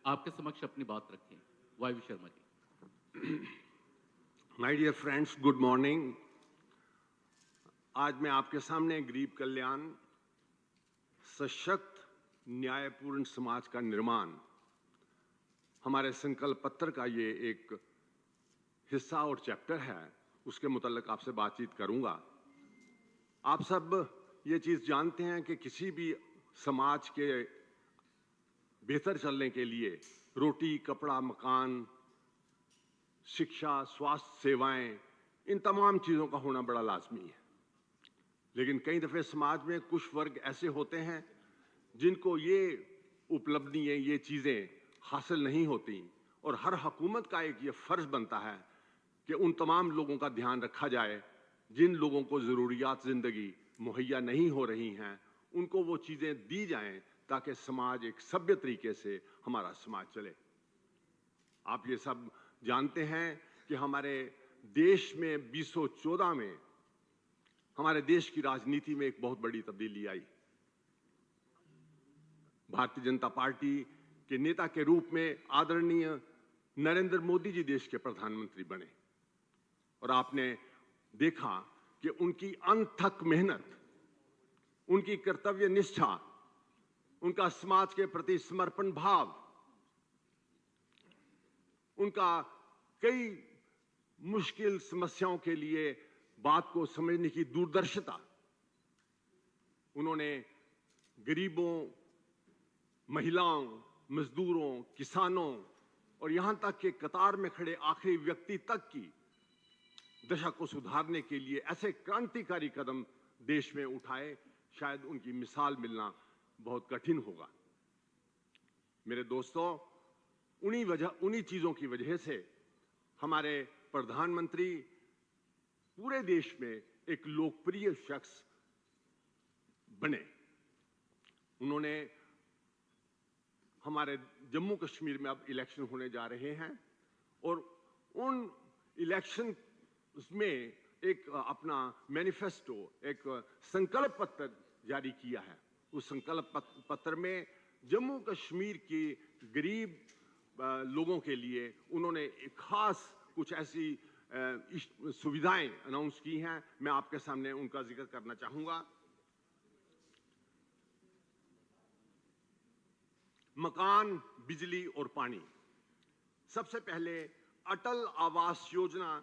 आपके समक्ष अपनी बात रखें। Vayu Sharma ji. My dear friends, good morning. आज मैं आपके सामने गरीब कल्याण, सशक्त, न्यायपूर्ण समाज का निर्माण, हमारे संकल्प पत्र का ये एक हिस्सा और चैप्टर है, उसके मुताल्लिक आपसे बातचीत करूंगा। आप सब ये चीज जानते हैं कि किसी भी समाज के बेहतर चलने के लिए रोटी, कपड़ा, मकान, शिक्षा, स्वास्थ्य सेवाएं, इन तमाम चीजों का होना बड़ा लाजमी है। लेकिन कई दफे समाज में कुछ वर्ग ऐसे होते हैं जिनको ये उपलब्धियां, ये चीजें हासिल नहीं होती, और हर हुकूमत का एक ये फर्ज बनता है कि उन तमाम लोगों का ध्यान रखा जाए जिन लोगों को जरूरियात जिंदगी मुहैया नहीं हो रही हैं, उनको वो चीजें दी जाएं ताकि समाज एक सभ्य तरीके से हमारा समाज चले। आप ये सब जानते हैं कि हमारे देश में 2014 में हमारे देश की राजनीति में एक बहुत बड़ी तब्दीली आई। भारतीय जनता पार्टी के नेता के रूप में आदरणीय नरेंद्र मोदी जी देश के प्रधानमंत्री बने, और आपने देखा कि उनकी अनथक मेहनत, उनकी कर्तव्य निष्ठा, उनका समाज के प्रति समर्पण भाव, उनका कई मुश्किल समस्याओं के लिए बात को समझने की दूरदर्शिता, उन्होंने गरीबों, महिलाओं, मजदूरों, किसानों और यहां तक कि कतार में खड़े आखिरी व्यक्ति तक की दशा को सुधारने के लिए ऐसे क्रांतिकारी कदम देश में उठाए, शायद उनकी मिसाल मिलना बहुत कठिन होगा। मेरे दोस्तों, उन्हीं चीजों की वजह से हमारे प्रधानमंत्री पूरे देश में एक लोकप्रिय शख्स बने। उन्होंने हमारे जम्मू कश्मीर में अब इलेक्शन होने जा रहे हैं, और उन इलेक्शन में एक अपना मैनिफेस्टो, एक संकल्प पत्र जारी किया है। उस संकल्प पत्र में जम्मू कश्मीर की गरीब लोगों के लिए उन्होंने एक खास कुछ ऐसी सुविधाएं अनाउंस की हैं। मैं आपके सामने उनका जिक्र करना चाहूंगा। मकान, बिजली और पानी। सबसे पहले अटल आवास योजना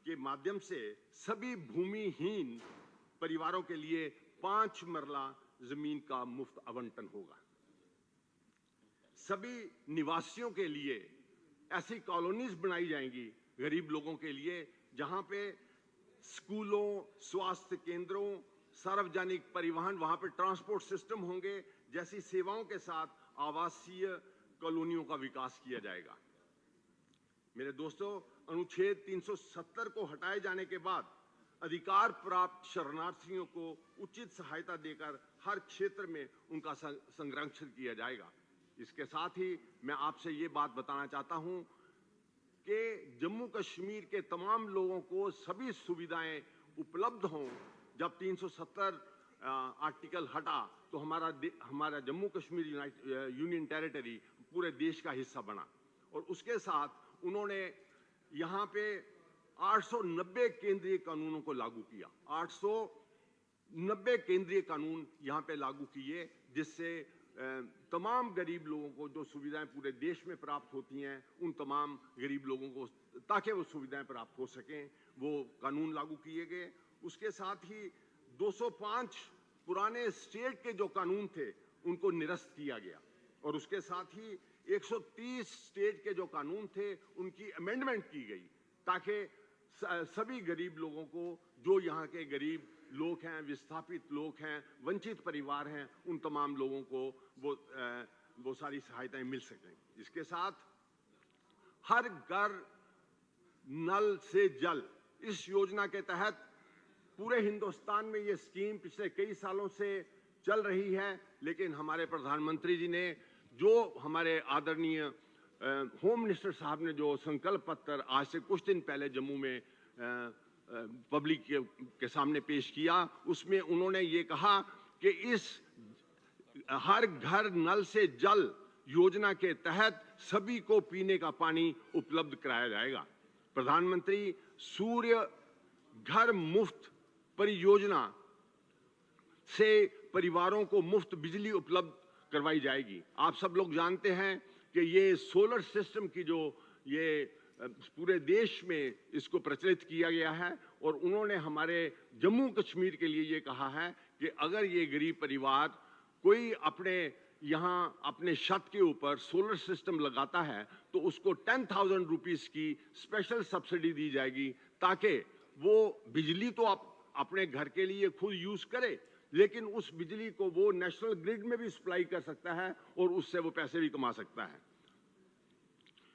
के माध्यम से सभी भूमिहीन परिवारों के लिए 5 मरला जमीन का मुफ्त आवंटन होगा। सभी निवासियों के लिए ऐसी कॉलोनीज बनाई जाएंगी गरीब लोगों के लिए, जहां पे स्कूलों, स्वास्थ्य केंद्रों, सार्वजनिक परिवहन, वहां पे ट्रांसपोर्ट सिस्टम होंगे, जैसी सेवाओं के साथ आवासीय कॉलोनियों का विकास किया जाएगा। मेरे दोस्तों, अनुच्छेद 370 को हटाए जाने के बाद अधिकार प्राप्त शरणार्थियों को उचित सहायता देकर हर क्षेत्र में उनका संरक्षण किया जाएगा। इसके साथ ही मैं आपसे ये बात बताना चाहता हूं कि जम्मू कश्मीर के तमाम लोगों को सभी सुविधाएं उपलब्ध हों। जब 370 आर्टिकल हटा तो हमारा जम्मू कश्मीर यूनियन टेरिटरी पूरे देश का हिस्सा बना, और उसके साथ उन्होंने यहाँ पे 890 केंद्रीय कानूनों को लागू किया। 890 केंद्रीय कानून यहाँ पे लागू किए, जिससे तमाम गरीब लोगों को जो सुविधाएं पूरे देश में प्राप्त होती हैं, उन तमाम गरीब लोगों को ताकि वो सुविधाएं प्राप्त हो सकें, वो कानून लागू किए गए। उसके साथ ही 205 पुराने स्टेट के जो कानून थे उनको निरस्त किया गया, और उसके साथ ही 130 स्टेट के जो कानून थे उनकी अमेंडमेंट की गई, ताकि सभी गरीब लोगों को, जो यहाँ के गरीब लोग हैं, विस्थापित लोग हैं, वंचित परिवार हैं, उन तमाम लोगों को वो सारी सहायताएं मिल सकें। इसके साथ हर घर नल से जल, इस योजना के तहत पूरे हिंदुस्तान में ये स्कीम पिछले कई सालों से चल रही है, लेकिन हमारे प्रधानमंत्री जी ने, जो हमारे आदरणीय होम मिनिस्टर साहब ने जो संकल्प पत्र आज से कुछ दिन पहले जम्मू में पब्लिक के सामने पेश किया, उसमें उन्होंने ये कहा कि इस हर घर नल से जल योजना के तहत सभी को पीने का पानी उपलब्ध कराया जाएगा। प्रधानमंत्री सूर्य घर मुफ्त परियोजना से परिवारों को मुफ्त बिजली उपलब्ध करवाई जाएगी। आप सब लोग जानते हैं कि ये सोलर सिस्टम की जो ये पूरे देश में इसको प्रचलित किया गया है और उन्होंने हमारे जम्मू कश्मीर के लिए ये कहा है कि अगर ये गरीब परिवार कोई अपने यहाँ अपने छत के ऊपर सोलर सिस्टम लगाता है तो उसको 10,000 रुपीस की स्पेशल सब्सिडी दी जाएगी, ताकि वो बिजली तो अपने घर के लिए खुद यूज करे, लेकिन उस बिजली को वो नेशनल ग्रिड में भी सप्लाई कर सकता है और उससे वो पैसे भी कमा सकता है।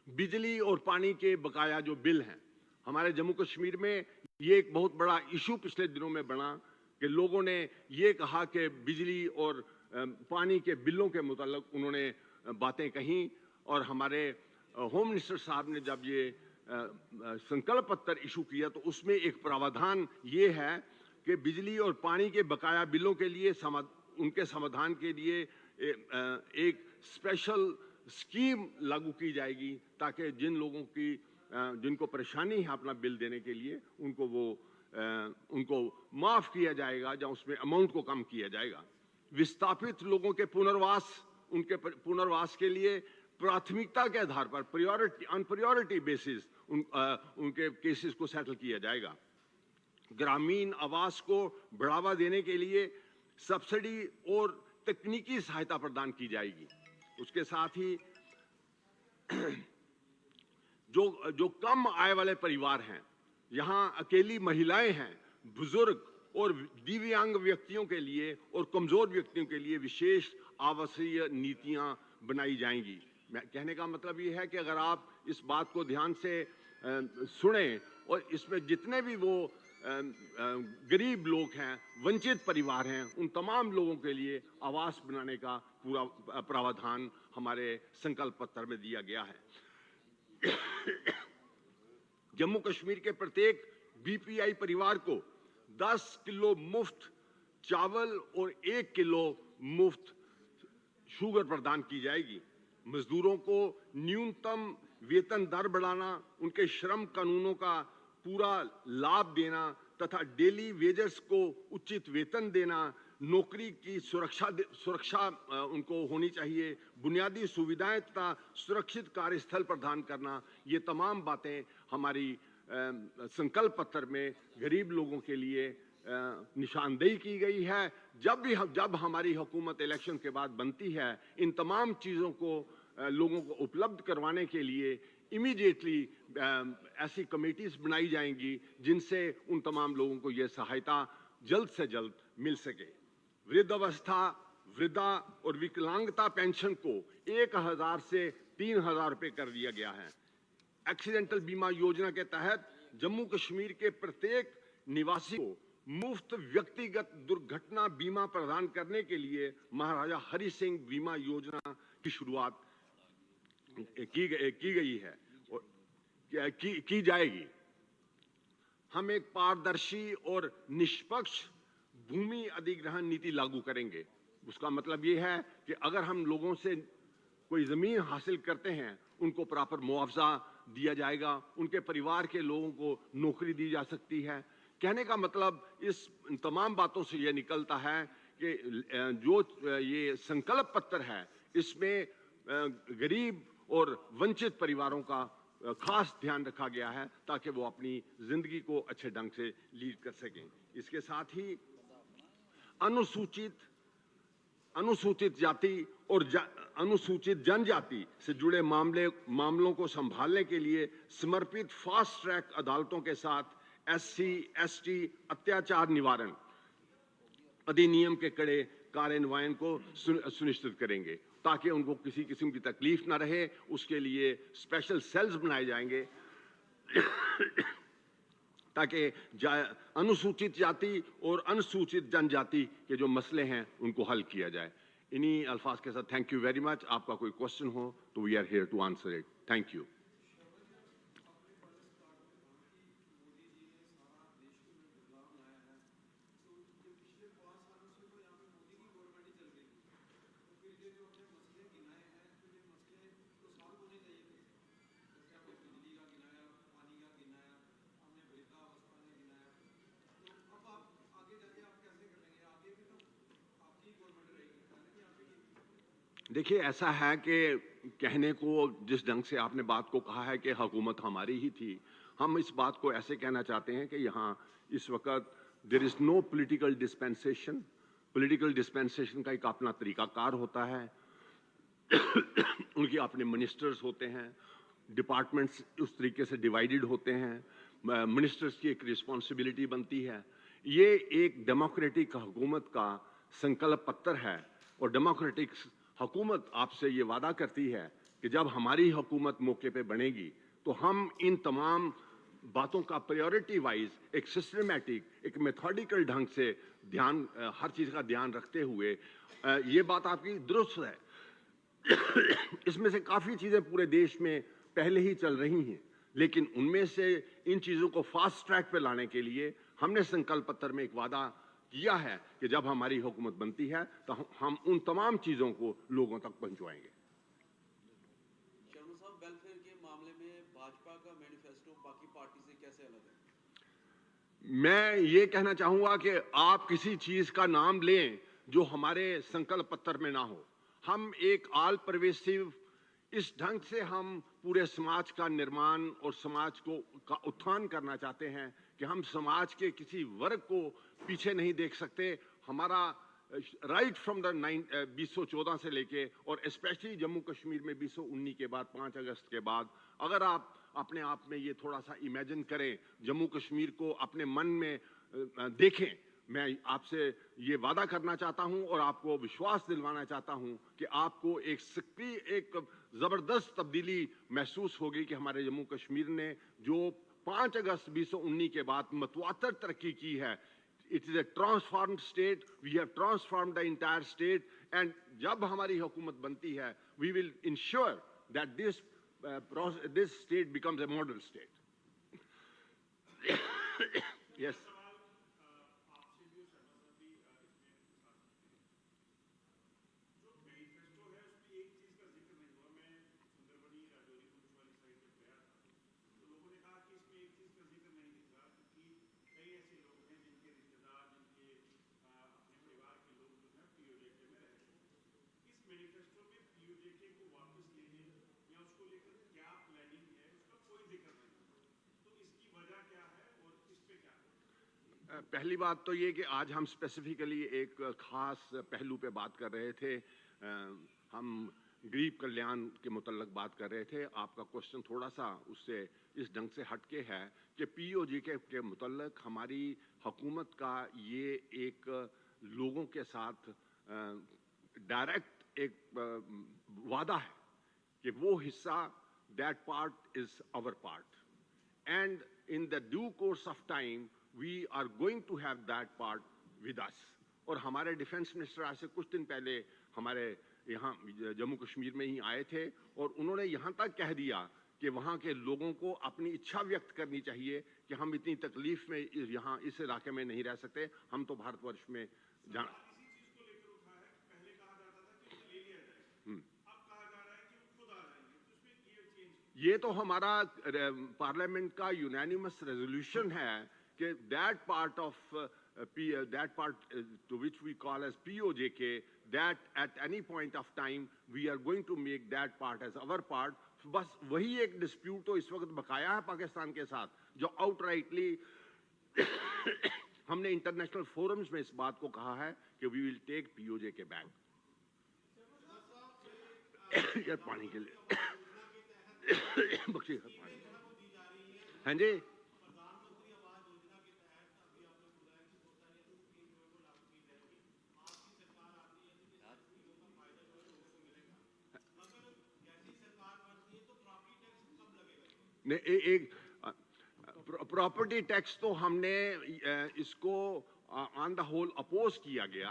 बिजली और पानी के बकाया जो बिल हैं, हमारे जम्मू कश्मीर में ये एक बहुत बड़ा इशू पिछले दिनों में बना कि लोगों ने ये कहा कि बिजली और पानी के बिलों के मुताल्लिक उन्होंने बातें कहीं और हमारे होम मिनिस्टर साहब ने जब ये संकल्प पत्र इशू किया तो उसमें एक प्रावधान ये है कि बिजली और पानी के बकाया बिलों के लिए उनके समाधान के लिए एक स्पेशल स्कीम लागू की जाएगी, ताकि जिन लोगों की जिनको परेशानी है अपना बिल देने के लिए उनको माफ किया जाएगा या उसमें अमाउंट को कम किया जाएगा। विस्थापित लोगों के उनके पुनर्वास के लिए प्राथमिकता के आधार पर प्रायोरिटी बेसिस उनके केसेस को सेटल किया जाएगा। ग्रामीण आवास को बढ़ावा देने के लिए सब्सिडी और तकनीकी सहायता प्रदान की जाएगी। उसके साथ ही जो कम आय वाले परिवार हैं, यहाँ अकेली महिलाएं हैं, बुजुर्ग और दिव्यांग व्यक्तियों के लिए और कमजोर व्यक्तियों के लिए विशेष आवासीय नीतियां बनाई जाएंगी। कहने का मतलब ये है कि अगर आप इस बात को ध्यान से सुने और इसमें जितने भी वो गरीब लोग हैं, वंचित परिवार हैं, उन तमाम लोगों के लिए आवास बनाने का पूरा प्रावधान हमारे संकल्प पत्र में दिया गया है। जम्मू कश्मीर के प्रत्येक बीपीआई परिवार को 10 किलो मुफ्त चावल और 1 किलो मुफ्त शुगर प्रदान की जाएगी। मजदूरों को न्यूनतम वेतन दर बढ़ाना, उनके श्रम कानूनों का पूरा लाभ देना तथा डेली वेजर्स को उचित वेतन देना, नौकरी की सुरक्षा उनको होनी चाहिए, बुनियादी सुविधाएं तथा सुरक्षित कार्यस्थल प्रदान करना, ये तमाम बातें हमारी संकल्प पत्र में गरीब लोगों के लिए निशानदेही की गई है। जब हमारी हुकूमत इलेक्शन के बाद बनती है, इन तमाम चीज़ों को लोगों को उपलब्ध करवाने के लिए इमीडिएटली ऐसी कमेटीज बनाई जाएंगी जिनसे उन तमाम लोगों को यह सहायता जल्द से जल्द मिल सके। वृद्धावस्था, वृद्धा और विकलांगता पेंशन को 1,000 से 3,000 रुपये कर दिया गया है। एक्सीडेंटल बीमा योजना के तहत जम्मू कश्मीर के प्रत्येक निवासी को मुफ्त व्यक्तिगत दुर्घटना बीमा प्रदान करने के लिए महाराजा हरि सिंह बीमा योजना की शुरुआत की गई है और की जाएगी। हम एक पारदर्शी और निष्पक्ष भूमि अधिग्रहण नीति लागू करेंगे। उसका मतलब ये है कि अगर हम लोगों से कोई जमीन हासिल करते हैं, उनको प्रॉपर मुआवजा दिया जाएगा, उनके परिवार के लोगों को नौकरी दी जा सकती है। कहने का मतलब इस तमाम बातों से यह निकलता है कि जो ये संकल्प पत्र है, इसमें गरीब और वंचित परिवारों का खास ध्यान रखा गया है ताकि वो अपनी जिंदगी को अच्छे ढंग से लीड कर सकें। इसके साथ ही अनुसूचित जाति और अनुसूचित जनजाति से जुड़े मामलों को संभालने के लिए समर्पित फास्ट ट्रैक अदालतों के साथ SC, ST अत्याचार निवारण अधिनियम के कड़े कार्यान्वयन को सुनिश्चित करेंगे ताकि उनको किसी किस्म की तकलीफ ना रहे। उसके लिए स्पेशल सेल्स बनाए जाएंगे ताकि अनुसूचित जाति और अनुसूचित जनजाति के जो मसले हैं उनको हल किया जाए। इन्हीं अल्फाज के साथ थैंक यू वेरी मच। आपका कोई क्वेश्चन हो तो we are here to answer it. Thank you. देखिए, ऐसा है कि कहने को जिस ढंग से आपने बात को कहा है कि हुकूमत हमारी ही थी, हम इस बात को ऐसे कहना चाहते हैं कि यहाँ इस वक्त there is no political dispensation. Political dispensation का एक अपना तरीकाकार होता है, उनके अपने मिनिस्टर्स होते हैं, डिपार्टमेंट्स उस तरीके से डिवाइडेड होते हैं, मिनिस्टर्स की एक रिस्पॉन्सिबिलिटी बनती है। ये एक डेमोक्रेटिक हुकूमत का संकल्प पत्र है और डेमोक्रेटिक हुकूमत आपसे ये वादा करती है कि जब हमारी हुकूमत मौके पे बनेगी तो हम इन तमाम बातों का प्रायोरिटी वाइज एक सिस्टमेटिक, एक मेथोडिकल ढंग से ध्यान, हर चीज़ का ध्यान रखते हुए, ये बात आपकी दुरुस्त है। इसमें से काफ़ी चीज़ें पूरे देश में पहले ही चल रही हैं, लेकिन उनमें से इन चीज़ों को फास्ट ट्रैक पे लाने के लिए हमने संकल्प पत्र में एक वादा किया है कि जब हमारी हुकूमत बनती है तो हम उन तमाम चीज़ों को लोगों तक पहुंचवाएंगे। शर्मा साहब, वेलफेयर के मामले में भाजपा का मैनिफेस्टो बाकी पार्टी से कैसे अलग है? मैं ये कहना चाहूँगा कि आप किसी चीज़ का नाम लें जो हमारे संकल्प पत्र में ना हो। हम एक आल परवेसिव, इस ढंग से हम पूरे समाज का निर्माण और समाज का उत्थान करना चाहते हैं कि हम समाज के किसी वर्ग को पीछे नहीं देख सकते। हमारा राइट फ्रॉम द 2014 से लेके और स्पेशली जम्मू कश्मीर में 2019 के बाद, 5 अगस्त के बाद, अगर आप अपने आप में ये थोड़ा सा इमेजिन करें, जम्मू कश्मीर को अपने मन में देखें, मैं आपसे ये वादा करना चाहता हूं और आपको विश्वास दिलवाना चाहता हूं कि आपको एक सक्रिय, एक ज़बरदस्त तब्दीली महसूस होगी कि हमारे जम्मू कश्मीर ने जो 5 अगस्त 2019 के बाद मतवातर तरक्की की है, it is a transformed state, we have transformed the entire state, and जब हमारी हुकूमत बनती है we will ensure that this state becomes a model state. Yes. पहली बात तो ये कि आज हम स्पेसिफिकली एक ख़ास पहलू पे बात कर रहे थे, हम गरीब कल्याण के मुतल्लक बात कर रहे थे। आपका क्वेश्चन थोड़ा सा उससे इस ढंग से हटके है कि पीओजेके के मुतल्लक हमारी हुकूमत का ये एक लोगों के साथ डायरेक्ट एक वादा है कि वो हिस्सा, that part is our part, and in the due course of time we are going to have that part with us। और हमारे डिफेंस मिनिस्टर आज से कुछ दिन पहले हमारे यहाँ जम्मू कश्मीर में ही आए थे और उन्होंने यहाँ तक कह दिया कि वहाँ के लोगों को अपनी इच्छा व्यक्त करनी चाहिए कि हम इतनी तकलीफ में यहाँ इस इलाके में नहीं रह सकते, हम तो भारतवर्ष में जाना। ये तो हमारा पार्लियामेंट का यूनानिमस रेजोल्यूशन है कि that part to which we call as POJK, that at any point of time we are going to make that part as our part। बस वही एक डिस्प्यूट तो इस वक्त बकाया है पाकिस्तान के साथ, जो आउटराइटली हमने इंटरनेशनल फोरम्स में इस बात को कहा है कि we will take POJK back. यार पानी के लिए बख्शी हाँ जी। एक प्रॉपर्टी टैक्स तो हमने इसको ऑन द होल अपोज किया गया।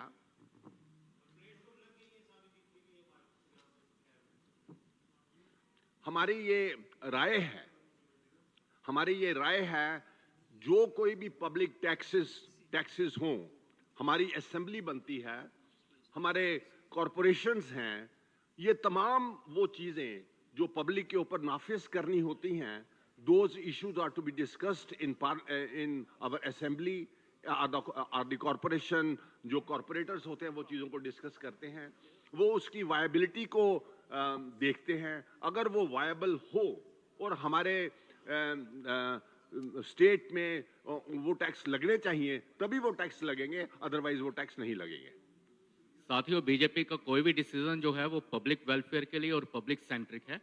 हमारी ये राय है जो कोई भी पब्लिक टैक्सेस हों, हमारी असेंबली बनती है, हमारे कॉरपोरेशंस हैं, ये तमाम वो चीज़ें जो पब्लिक के ऊपर नाफिज करनी होती हैं, those issues are to be discussed in our assembly or the corporation, जो कॉरपोरेटर्स होते हैं वो चीज़ों को डिस्कस करते हैं, वो उसकी वायबिलिटी को देखते हैं। अगर वो वायबल हो और हमारे स्टेट में वो टैक्स लगने चाहिए तभी वो टैक्स लगेंगे, अदरवाइज वो टैक्स नहीं लगेंगे। साथियों, बीजेपी का कोई भी डिसीजन जो है वो पब्लिक वेलफेयर के लिए और पब्लिक सेंट्रिक है।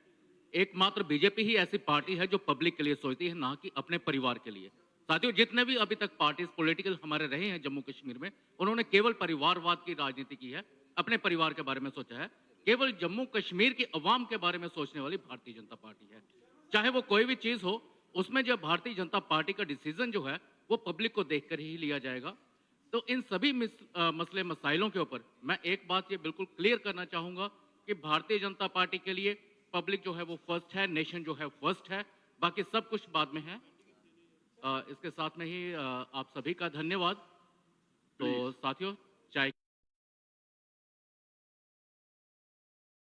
एकमात्र बीजेपी ही ऐसी पार्टी है जो पब्लिक के लिए सोचती है, ना कि अपने परिवार के लिए। साथियों, जितने भी अभी तक पार्टीज पॉलिटिकल हमारे रहे हैं जम्मू कश्मीर में, उन्होंने केवल परिवारवाद की राजनीति की है, अपने परिवार के बारे में सोचा है। केवल जम्मू कश्मीर की अवाम के बारे में सोचने वाली भारतीय जनता पार्टी है। चाहे वो कोई भी चीज हो, उसमें जब भारतीय जनता पार्टी का डिसीजन जो है वो पब्लिक को देखकर ही लिया जाएगा। तो इन सभी मसले मसाइलों के ऊपर मैं एक बात ये बिल्कुल क्लियर करना चाहूंगा कि भारतीय जनता पार्टी के लिए पब्लिक जो है वो फर्स्ट है, नेशन जो है फर्स्ट है, बाकी सब कुछ बाद में है। इसके साथ में ही आप सभी का धन्यवाद। तो साथियों, चाय